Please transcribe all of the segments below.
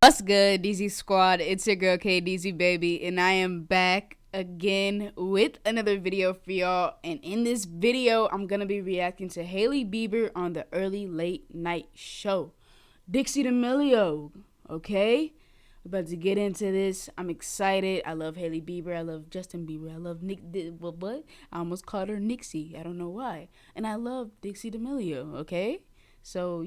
What's good, DZ Squad? It's your girl K DZ baby, and I am back again with another video for y'all. And in this video, I'm gonna be reacting to Hailey Bieber on the early late night show. Dixie D'Amelio, okay? We're about to get into this. I'm excited. I love Hailey Bieber. I love Justin Bieber. I love what? I almost called her Nixie. I don't know why. And I love Dixie D'Amelio, okay? So,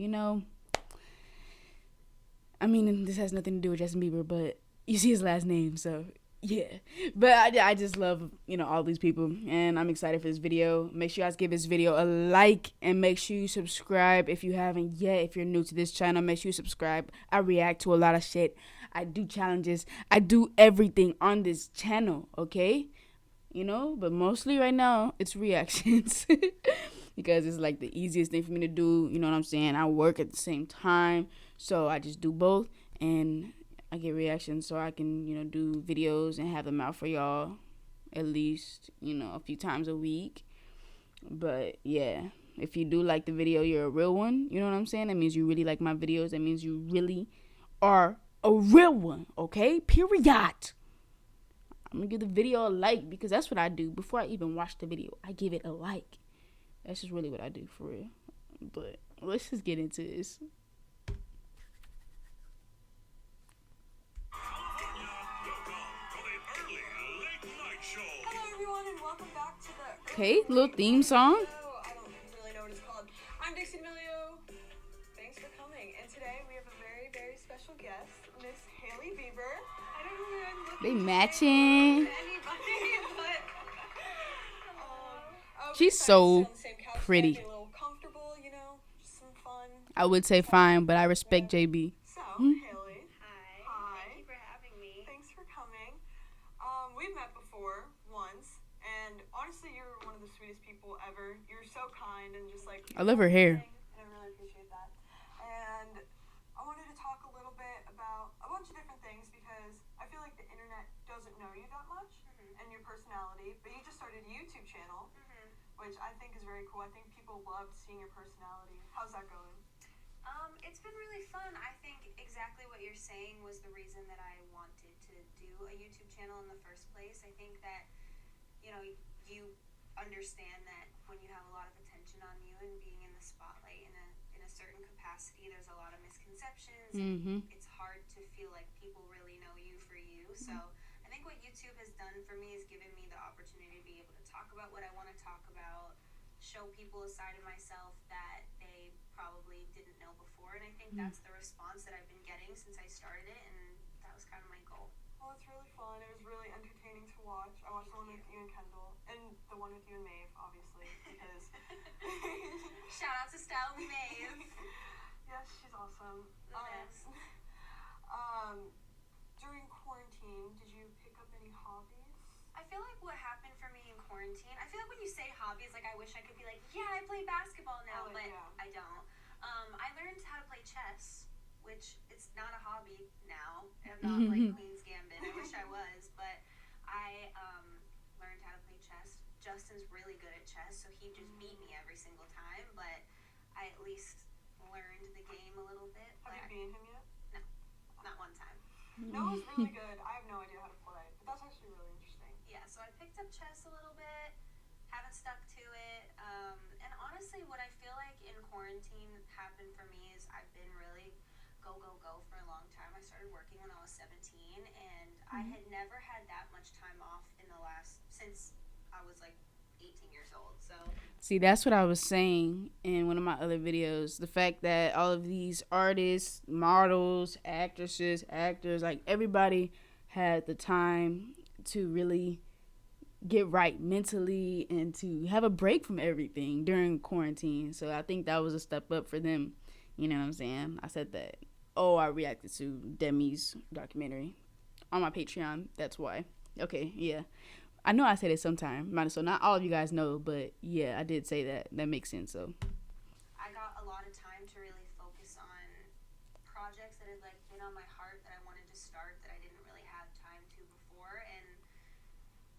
I mean, this has nothing to do with Justin Bieber, but you see his last name, so yeah. But I just love, all these people, and I'm excited for this video. Make sure you guys give this video a like, and make sure you subscribe if you haven't yet. If you're new to this channel, make sure you subscribe. I react to a lot of shit. I do challenges. I do everything on this channel, okay? But mostly right now, it's reactions. Because it's like the easiest thing for me to do. You know what I'm saying? I work at the same time, so I just do both, and I get reactions so I can, do videos and have them out for y'all at least, a few times a week. But yeah, if you do like the video, you're a real one. You know what I'm saying? That means you really like my videos. That means you really are a real one, okay? Period. I'm gonna give the video a like because that's what I do. Before I even watch the video, I give it a like. That's just really what I do, for real. But let's just get into this. Hello everyone and welcome back to the Okay, little theme song. I don't really know what it's called. I'm Dixie D'Amelio. Thanks for coming. And today we have a very, very special guest, Miss Hailey Bieber. I don't know who I'm looking They to matching. say anybody, but She's so pretty. Get a little comfortable, just some fun. I would say fine, but I respect JB. So, Hailey. Hi. Thank you for having me. Thanks for coming. We've met before once, and honestly, you're one of the sweetest people ever. You're so kind and just like. I love her hair. And I really appreciate that. And I wanted to talk a little bit about a bunch of different things because I feel like the internet doesn't know you that much and your personality. But you just started a YouTube channel, which I think is very cool. I think people loved seeing your personality. How's that going? It's been really fun. I think exactly what you're saying was the reason that I wanted to do a YouTube channel in the first place. I think that, you understand that when you have a lot of attention on you and being in the spotlight in a certain capacity, there's a lot of misconceptions. And it's hard to feel like people really know you for you. So I think what YouTube has done for me is given me the opportunity to be able to talk about what I want to talk about, show people a side of myself that they probably didn't know before, and I think that's the response that I've been getting since I started it, and that was kind of my goal. Well, it's really fun. It was really entertaining to watch. I watched the one with you and Kendall, and the one with you and Maeve, obviously, because... Shout out to Style Maeve. Yes, she's awesome. The best. During quarantine, did you pick up any hobbies? I feel like what happened for me in quarantine, I feel like when you say hobbies, like I wish I could be like, yeah, I play basketball now, but yeah. I don't. I learned how to play chess, which it's not a hobby now. I'm not like Queen's Gambit. I wish I was, but I learned how to play chess. Justin's really good at chess, so he just beat me every single time, but I at least learned the game a little bit. Have you beaten him yet? No, not one time. Noah's really good. I have no idea how to play, but that's actually really interesting. Yeah, so I picked up chess a little bit, haven't stuck to it, and honestly what I feel like in quarantine happened for me is I've been really go for a long time. I started working when I was 17, and I had never had that much time off since I was like 18 years old, so. See, that's what I was saying in one of my other videos. The fact that all of these artists, models, actresses, actors, like everybody had the time to really get right mentally and to have a break from everything during quarantine. So I think that was a step up for them. You know what I'm saying? I said that. Oh, I reacted to Demi's documentary on my Patreon. That's why. Okay, yeah. I know I said it sometime, so not all of you guys know, but yeah, I did say that. That makes sense, so. I got a lot of time to really focus on projects that had like been on my heart that I wanted to start that I didn't really have time to before, and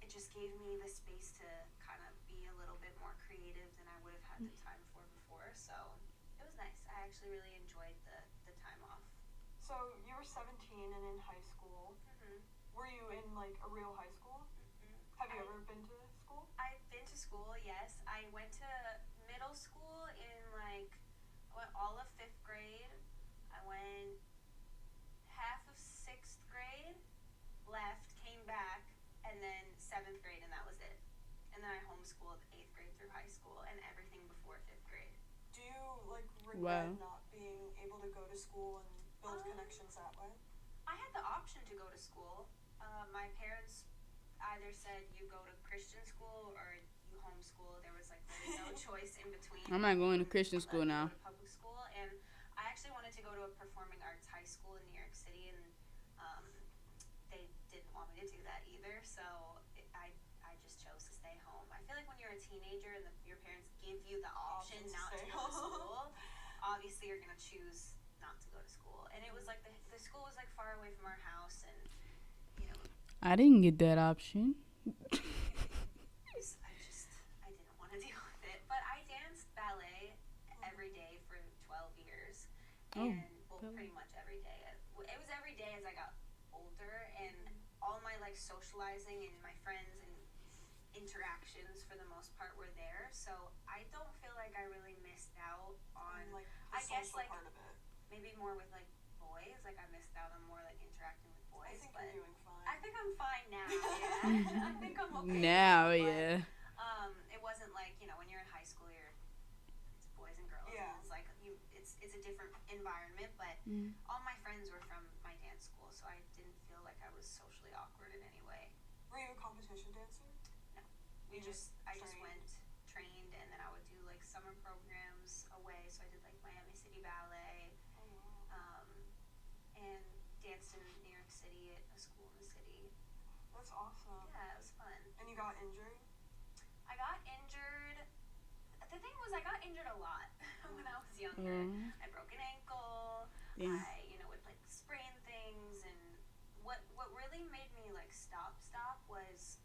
it just gave me the space to kind of be a little bit more creative than I would have had the time for before, so it was nice. I actually really enjoyed the time off. So So you were 17 and in high school. Were you in like a real high school? Have you ever been to school? I've been to school, yes. I went to middle school in I went all of 5th grade. I went half of 6th grade, left, came back, and then 7th grade, and that was it. And then I homeschooled 8th grade through high school and everything before 5th grade. Do you like regret not being able to go to school and build connections that way? I had the option to go to school. My parents either said you go to Christian school or you homeschool. There was like really no choice in between. I'm not going to Christian school now. Go to public school, and I actually wanted to go to a performing arts high school in New York City, and they didn't want me to do that either. So I just chose to stay home. I feel like when you're a teenager and your parents give you the option not to go to school, obviously you're gonna choose not to go to school. And it was like the school was like far away from our house, and you know. I didn't get that option. I didn't want to deal with it. But I danced ballet every day for 12 years. And, pretty much every day. It was every day as I got older, and all my, like, socializing and my friends and interactions, for the most part, were there. So I don't feel like I really missed out on, like, I guess, like, part of it. maybe more with, like, boys. Like, I missed out on more, like, interacting with boys. I think you're doing fine. I think I'm fine now, yeah. I think I'm okay. Now, but, yeah. it wasn't like, when you're in high school, it's boys and girls. Yeah. And it's like, it's a different environment, but all my friends were from my dance school, so I didn't feel like I was socially awkward in any way. Were you a competition dancer? No. I just went, trained, and then I would do, like, summer programs away, so I did, like, Miami City Ballet. Oh, wow. And danced in New York City at a school in the city. That's awesome. Yeah, it was fun. And you got injured? I got injured. The thing was, I got injured a lot when I was younger. I broke an ankle. Yeah. I, would like sprain things, and what really made me like stop was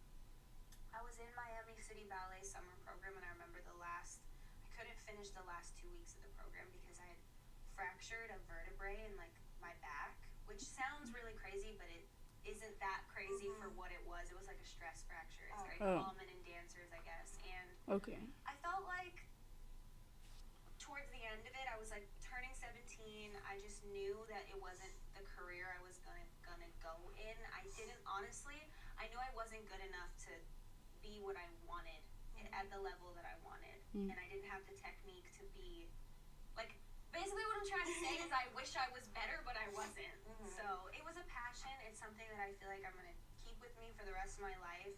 I was in Miami City Ballet summer program, and I remember I couldn't finish the last 2 weeks of the program because I had fractured a vertebrae in like my back, which sounds really crazy, but it isn't that crazy for what it was. It was like a stress fracture. It's very common in dancers, I guess. And I felt like towards the end of it, I was like turning 17. I just knew that it wasn't the career I was gonna go in. I knew I wasn't good enough to be what I wanted at the level that I wanted, and I didn't have the technique to be like. Basically, what I'm trying to say is I wish I was better, but I wasn't. So it was a passion. It's something that I feel like I'm gonna keep with me for the rest of my life.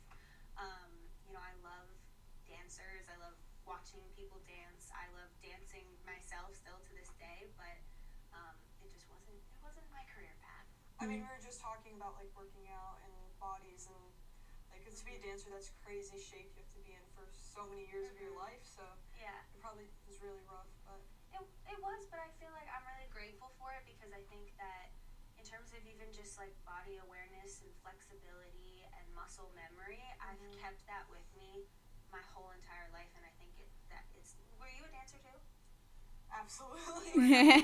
I love dancers. I love watching people dance. I love dancing myself still to this day, but it just wasn't my career path. I mean, we were just talking about like working out and bodies, and like to be a dancer, that's crazy shape you have to be in for so many years of your life. So yeah, it probably was really rough, but it was. But I feel like I'm really grateful for it, because I think that in terms of even just like body awareness and flexibility and muscle memory, I've kept that with me my whole entire life, and I think it's. Were you a dancer too? Absolutely.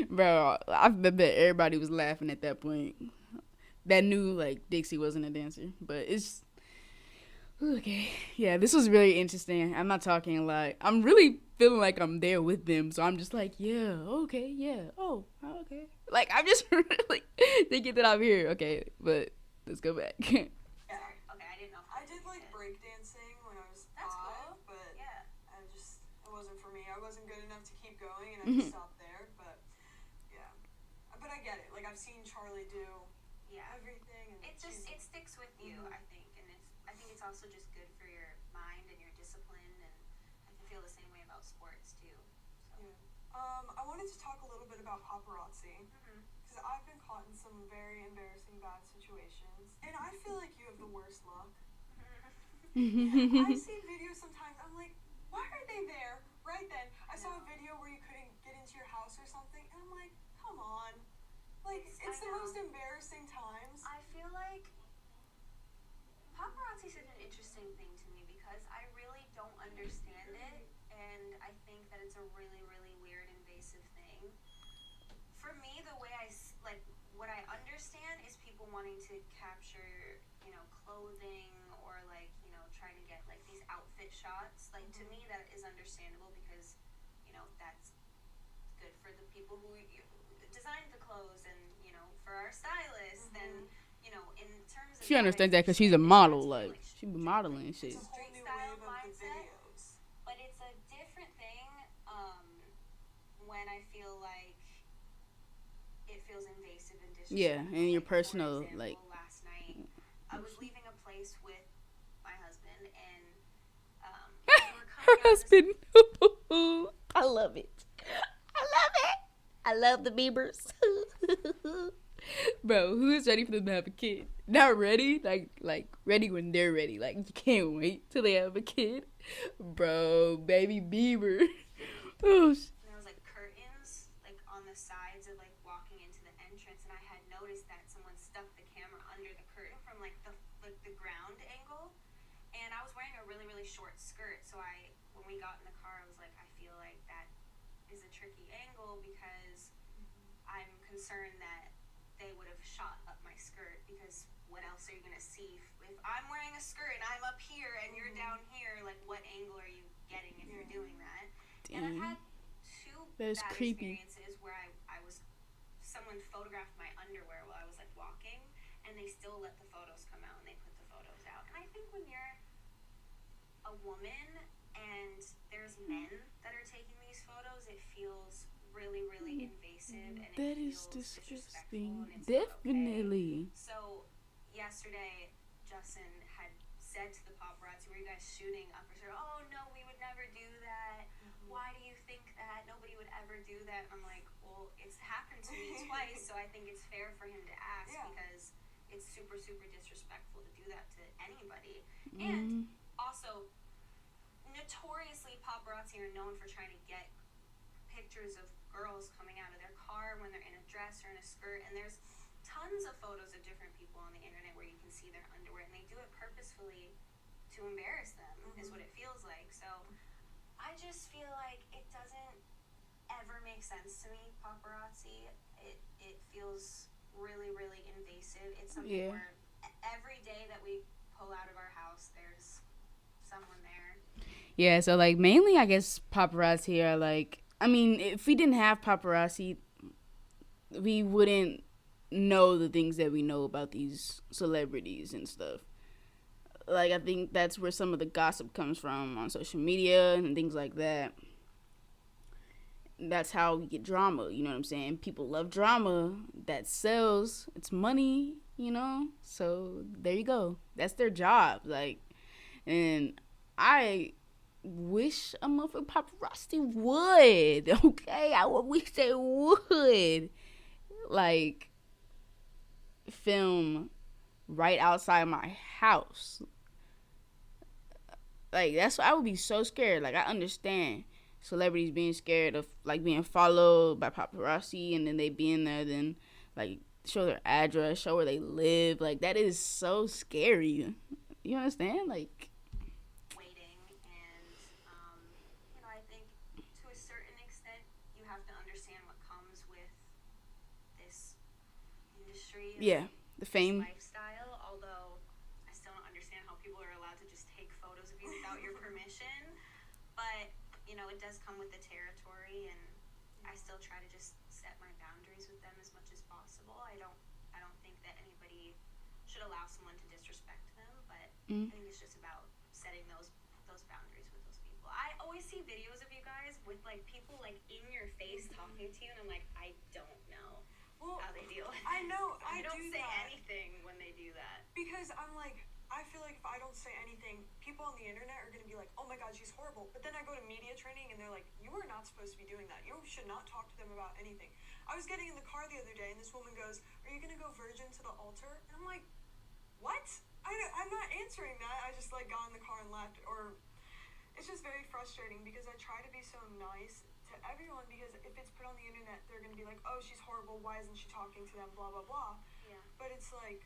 Bro, I bet everybody was laughing at that point. That knew like Dixie wasn't a dancer, but it's okay. Yeah, this was really interesting. I'm not talking a lot. I'm really feeling like I'm there with them, so I'm just like, yeah, okay, yeah, oh, okay. Like I'm just really thinking that I'm here. Okay, but let's go back. Yeah. Okay, I didn't know. I did like breakdancing when I was 5, cool. but yeah, it wasn't for me. I wasn't good enough to keep going, and I just stopped there. But yeah, but I get it. Like I've seen Charlie do everything, and it sticks with you. I think, and I think it's also just good for your mind and your discipline, and I feel the same way about sports too. So. Yeah. I wanted to talk a little bit about paparazzi. Because I've been caught in some very embarrassing bad situations, and I feel like you have the worst luck. I see videos sometimes, I'm like, why are they there right then? I saw a video where you couldn't get into your house or something, and I'm like, come on. Like, it's the most embarrassing times. I feel like paparazzi is such an interesting thing to me, because I really don't understand it, and I think that it's a really, really weird, invasive thing. me, the way like what I understand is people wanting to capture, clothing or like, trying to get like these outfit shots. Like to me, that is understandable because, that's good for the people who designed the clothes and, for our stylists and, in terms of She that, I understands that because she's a understand it model. starts Like from, she be modeling and shit. It's a whole street new style wave of the mindset, videos. but it's a different thing when I feel like it feels invasive and disrespectful. Yeah, and your Like, personal, for example, like, last night I was leaving a place with my husband and we were her coming out this husband. I love it. I love it. I love the Biebers. Bro, who is ready for them to have a kid? Not ready, like ready when they're ready. Like you can't wait till they have a kid, bro. Baby Bieber. Oh, and there was like curtains like on the sides of like walking into the entrance, and I had noticed that someone stuck the camera under the curtain from like the ground angle, and I was wearing a really really short skirt, so when we got in the car I was like, I feel like that is a tricky angle because I'm concerned that they would have shot up my skirt because what else are you gonna see if I'm wearing a skirt and I'm up here and you're down here? Like, what angle are you getting if you're doing that? And I've had two That is bad creepy. experiences where someone photographed my underwear while I was like walking, and they still let the photos come out and they put the photos out. And I think when you're a woman and there's men that are taking these photos, it feels really really invasive and that it is feels disgusting. disrespectful and it's not Definitely. okay. So yesterday Justin had said to the paparazzi, were you guys shooting up? Oh no, we would never do that. Why do you think that? Nobody would ever do that. And I'm like, well, it's happened to me twice, so I think it's fair for him to ask because it's super super disrespectful to do that to anybody. And also, notoriously paparazzi are known for trying to get pictures of girls coming out of their car when they're in a dress or in a skirt, and there's tons of photos of different people on the internet where you can see their underwear, and they do it purposefully to embarrass them is what it feels like. So I just feel like it doesn't ever make sense to me, paparazzi. It feels really really invasive. It's something where every day that we pull out of our house there's someone there. Yeah, so like mainly I guess paparazzi are like, I mean, if we didn't have paparazzi, we wouldn't know the things that we know about these celebrities and stuff. Like, I think that's where some of the gossip comes from on social media and things like that. That's how we get drama, you know what I'm saying? People love drama. That sells. It's money, you know? So, there you go. That's their job. Like, and I wish a motherfucking paparazzi would, okay? I wish they would, like, film right outside my house. Like, that's why I would be so scared. Like, I understand celebrities being scared of, like, being followed by paparazzi, and then they being there, then, like, show their address, show where they live. Like, that is so scary. You understand? Like, I think to a certain extent you have to understand what comes with this industry. The fame. Lifestyle, although I still don't understand how people are allowed to just take photos of you without your permission. But, it does come with the territory, and I still try to just set my boundaries with them as much as possible. I don't think that anybody should allow someone to disrespect them, but I think it's just about setting those boundaries with those people. I always see videos of you guys with like people like in your face talking to you, and I'm like, I don't know how they deal with it. I know. I don't do say that. anything when they do that. Because I'm like, I feel like if I don't say anything, people on the internet are going to be like, oh my god, she's horrible. But then I go to media training and they're like, you are not supposed to be doing that. You should not talk to them about anything. I was getting in the car the other day and this woman goes, are you going to go virgin to the altar? And I'm like, what? I'm not answering that. I just like got in the car and left. Or it's just very frustrating because I try to be so nice to everyone, because if it's put on the internet, they're going to be like, oh, she's horrible. Why isn't she talking to them? Blah, blah, blah. Yeah. But it's like,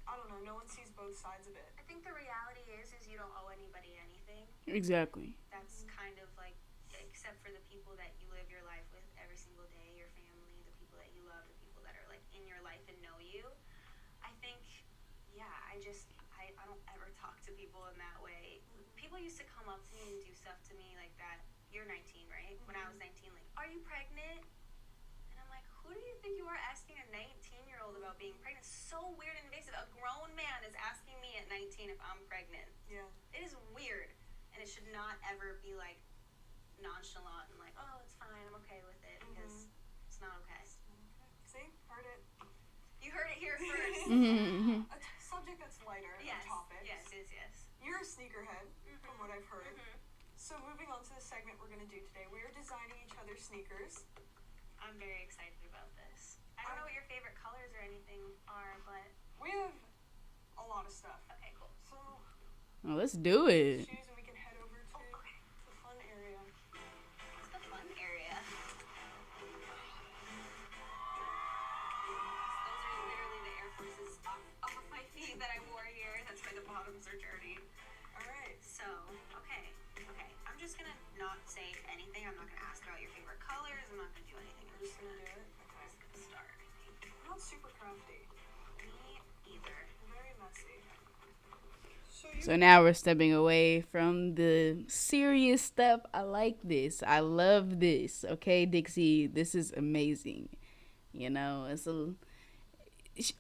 I don't know. No one sees both sides of it. I think the reality is you don't owe anybody anything. Exactly. That's kind of like, except for the people that you live your life with every single day, your family, the people that you yeah, I don't ever talk to people in that way. People used to come up to me and do stuff to me like that. You're 19, right? When I was 19, like, are you pregnant? And I'm like, who do you think you are asking a 19-year-old about being pregnant? So weird and invasive. A grown man is asking me at 19 if I'm pregnant. Yeah. It is weird. And it should not ever be like nonchalant and like, oh, it's fine, I'm okay with it, because it's not okay. See? Heard it. You heard it here first. A subject that's lighter Yes. of topics. Yes. You're a sneakerhead, from what I've heard. So moving on to the segment we're going to do today, we are designing each other's sneakers. I'm very excited about this. I don't know what your favorite colors or anything are, but We have a lot of stuff. okay, cool. So Well, let's do it. choose and we can head over to the fun area. What's the fun area? Those are literally the Air Forces off of my feet that I wore here. That's why the bottoms are dirty. Alright. So, okay. I'm just gonna not say anything. I'm not gonna ask about your favorite colors. I'm not gonna do anything. We're just going to do it. Okay. I'm just gonna start, I think. I'm not super crafty. Me either. Very messy. So now we're stepping away from the serious stuff. I like this. I love this. Okay, Dixie, this is amazing. You know,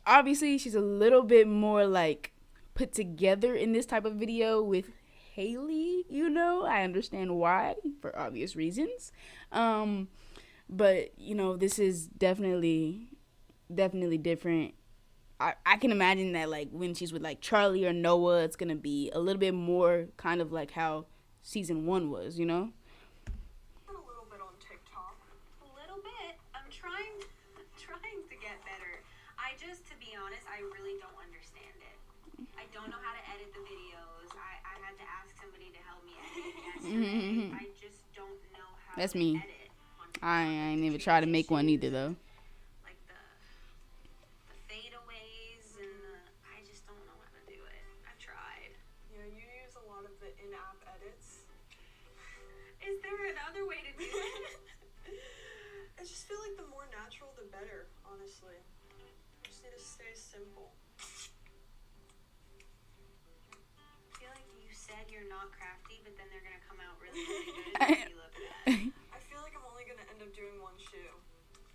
obviously she's a little bit more like put together in this type of video with Hailey. You know, I understand why for obvious reasons. But you know, this is definitely different. I can imagine that, like, when she's with, like, Charlie or Noah, it's going to be a little bit more kind of like how season 1 was, you know? A little bit on TikTok. A little bit. I'm trying to get better. To be honest, I really don't understand it. I don't know how to edit the videos. I had to ask somebody to help me edit yesterday. I just don't know how That's to me. edit. I ain't even try to make one either, though. Like the fadeaways and I just don't know how to do it. I've tried. Yeah, you use a lot of the in-app edits. Is there another way to do it? I just feel like the more natural, the better, honestly. Just need to stay simple. I feel like you said you're not crafty, but then they're gonna come out really, really good if you look at it. I feel like I'm only going to end up doing one shoe.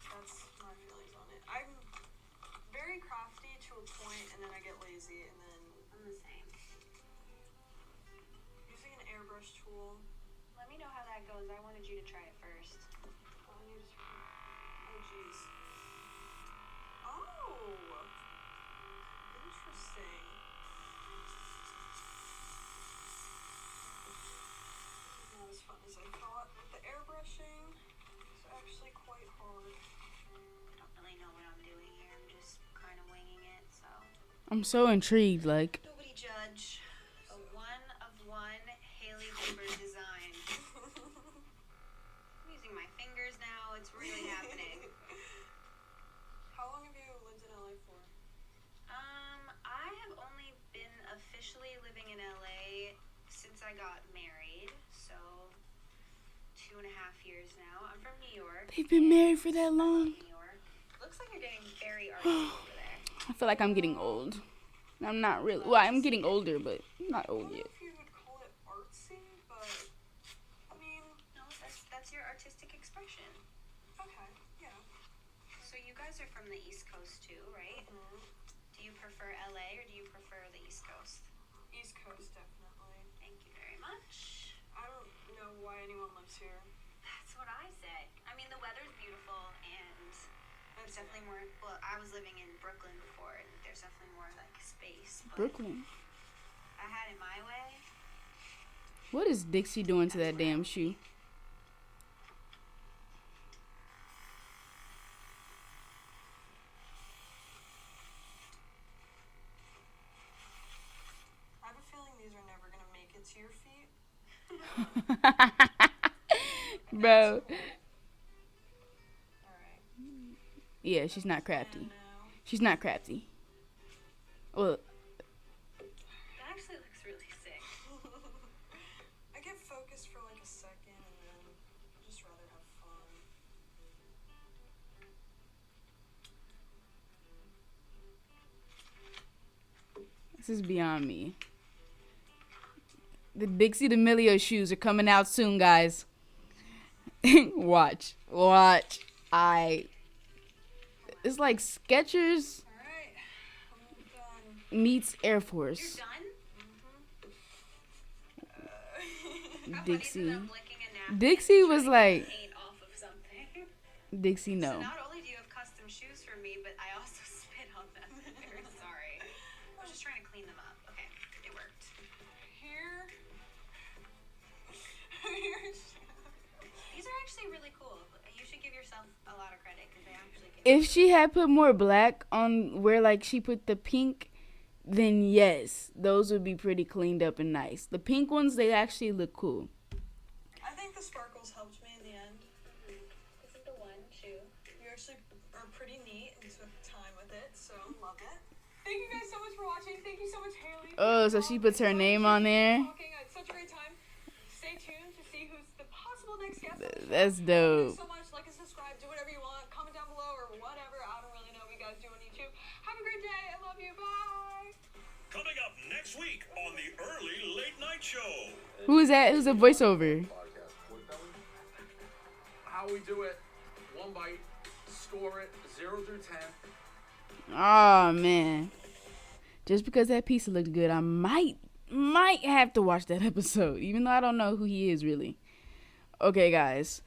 That's my feelings on it. I'm very crafty to a point, and then I get lazy, and then I'm the same. using an airbrush tool. Let me know how that goes. I wanted you to try it first. Oh, jeez. Oh! Interesting. Not as fun as I thought. With the airbrushing, it's actually quite hard. I don't really know what I'm doing here. I'm just kind of winging it, so. I'm so intrigued, like. Nobody judge. A one-of-one Hailey Bieber design. I'm using my fingers now. It's really happening. How long have you lived in LA for? I have only been officially living in LA since I got married, so 2.5 years now. I'm from New York. They've been married for that I long. love New York. Looks like you're getting very artsy over there. I feel like I'm getting old. I'm not really. Well, I'm getting older, but I'm not I old don't know yet. if you would call it artsy, but I mean, No, that's your artistic expression. okay, yeah. So you guys are from the East Coast too, right? Do you prefer LA or do you prefer the East Coast? East Coast, definitely. Thank you very much. I don't know why anyone lives here. That's what I say. I mean, the weather's beautiful and there's definitely more. Well, I was living in Brooklyn before, and there's definitely more like space. But Brooklyn. I had it my way. What is Dixie doing to that damn shoe? I have a feeling these are never gonna make it to your feet. Bro. Alright. Yeah, she's not crafty. And now, She's not crafty. Well, That actually looks really sick. I get focused for like a second and then I just rather have fun. This is beyond me. The Dixie D'Amelio shoes are coming out soon, guys. Watch. It's like Skechers Alright, I'm done. meets Air Force. You're done? How funny Dixie. that I'm licking a napkin Dixie and was trying to like, get paint off of something. Dixie, So no. not only do you have custom shoes for me, but I also spit on them. Very sorry. I was just trying to clean them up. Okay, it worked. Here. These are actually really cool. You should give yourself a lot of credit because they actually give. If she had put more black on where like she put the pink, then yes, those would be pretty cleaned up and nice. The pink ones, they actually look cool. I think the sparkles helped me in the end. This is the one shoe. You actually are pretty neat and took time with it, so love it. Thank you guys so much for watching. Thank you so much, Hailey. Oh, so she puts her name on there. Talking. I had such a great time. Stay tuned to see who's the possible next guest. That's Thank you dope. so much. Like and subscribe. Do whatever you want. Comment down below or whatever. I don't really know what you guys do on YouTube. Have a great day. I love you. Bye. Coming up next week on the Early Late Night Show. Who is that? Who's the voiceover? How we do it, one bite, score it, 0 through 10. Oh man. Just because that pizza looked good, I might have to watch that episode, even though I don't know who he is really. Okay, guys.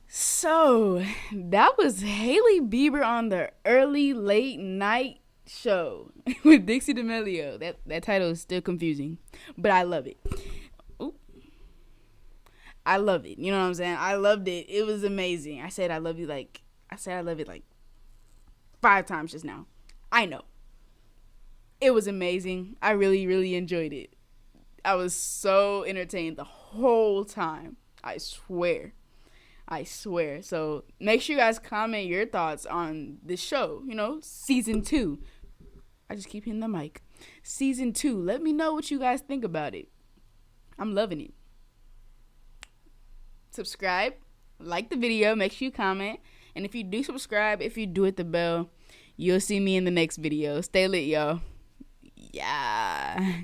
So that was Hailey Bieber on the Early Late Night Show with Dixie D'Amelio. That title is still confusing, but I love it. Ooh. I love it. You know what I'm saying? I loved it. It was amazing. I said I love it like 5 times just now. I know. It was amazing. I really, really enjoyed it. I was so entertained the whole time. I swear. So make sure you guys comment your thoughts on this show. You know, season 2. I just keep hitting the mic. Season 2. Let me know what you guys think about it. I'm loving it. Subscribe. Like the video. Make sure you comment. And if you do subscribe, if you do hit the bell, you'll see me in the next video. Stay lit, y'all. Yeah.